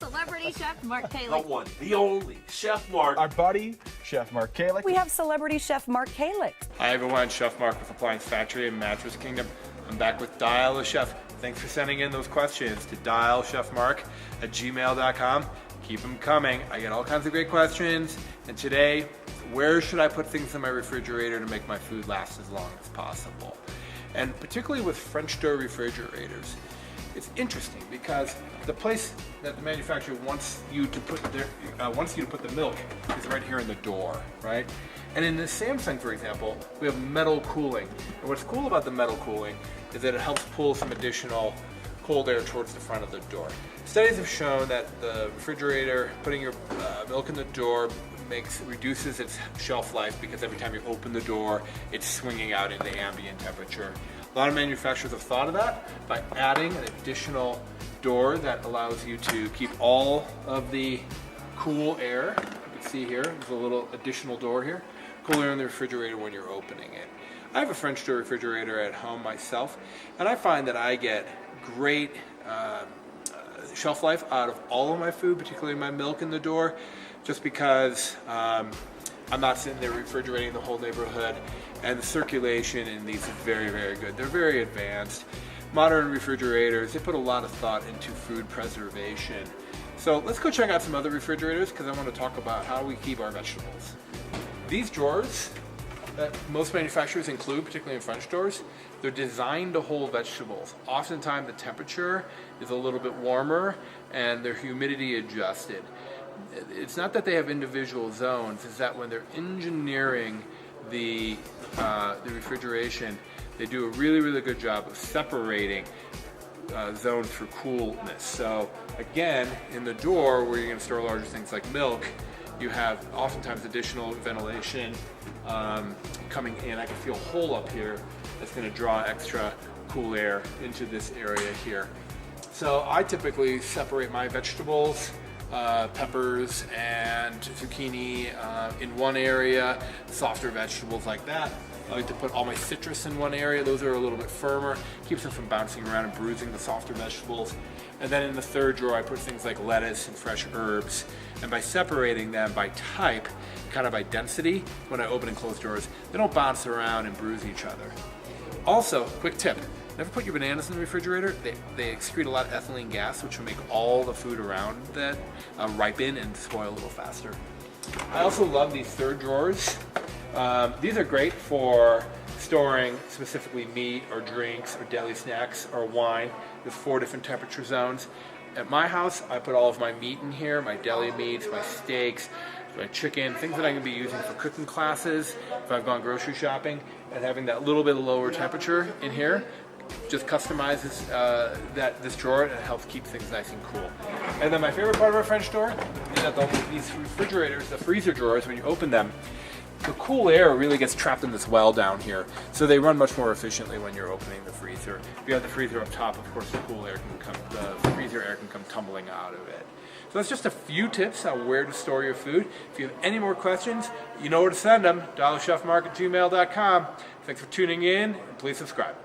Celebrity Chef Mark The Kalick. one, the only, Chef Mark. Our buddy, Chef Mark Kalick. We have celebrity chef Mark Kalick. Hi everyone, Chef Mark with Appliance Factory and Mattress Kingdom. I'm back with Dial the Chef. Thanks for sending in those questions to dialchefmark@gmail.com. Keep them coming. I get all kinds of great questions. And today, where should I put things in my refrigerator to make my food last as long as possible? And particularly with French door refrigerators, it's interesting because the place that the manufacturer wants you to put the milk is right here in the door, right? And in the Samsung, for example, we have metal cooling. And what's cool about the metal cooling is that it helps pull some additional cold air towards the front of the door. Studies have shown that the refrigerator, putting your milk in the door, reduces its shelf life because every time you open the door, it's swinging out into ambient temperature. A lot of manufacturers have thought of that by adding an additional door that allows you to keep all of the cool air. You can see here, there's a little additional door here. Cool air in the refrigerator when you're opening it. I have a French door refrigerator at home myself, and I find that I get great shelf life out of all of my food, particularly my milk in the door, just because I'm not sitting there refrigerating the whole neighborhood, and the circulation in these is very, very good. They're very advanced. Modern refrigerators, they put a lot of thought into food preservation. So let's go check out some other refrigerators because I want to talk about how we keep our vegetables. These drawers that most manufacturers include, particularly in French doors, they're designed to hold vegetables. Oftentimes the temperature is a little bit warmer and they're humidity adjusted. It's not that they have individual zones, it's that when they're engineering the refrigeration, they do a really, really good job of separating zones for coolness. So again, in the door where you're going to store larger things like milk, you have oftentimes additional ventilation coming in. I can feel a hole up here that's going to draw extra cool air into this area here. So I typically separate my vegetables, peppers and zucchini in one area, softer vegetables like that. I like to put all my citrus in one area. Those are a little bit firmer, keeps them from bouncing around and bruising the softer vegetables. And then in the third drawer, I put things like lettuce and fresh herbs. And by separating them by type, kind of by density, when I open and close drawers, they don't bounce around and bruise each other. Also, quick tip, never put your bananas in the refrigerator. They excrete a lot of ethylene gas, which will make all the food around that ripen and spoil a little faster. I also love these third drawers. These are great for storing specifically meat or drinks or deli snacks or wine. There's 4 different temperature zones. At my house, I put all of my meat in here, my deli meats, my steaks, my chicken, things that I'm going to be using for cooking classes if I've gone grocery shopping, and having that little bit of lower temperature in here just customizes this drawer and it helps keep things nice and cool. And then my favorite part of our French door is that these refrigerators, the freezer drawers, when you open them, the cool air really gets trapped in this well down here, so they run much more efficiently when you're opening the freezer. If you have the freezer up top, of course, the freezer air can come tumbling out of it. So that's just a few tips on where to store your food. If you have any more questions, you know where to send them. dialchefmark@gmail.com. Thanks for tuning in, and please subscribe.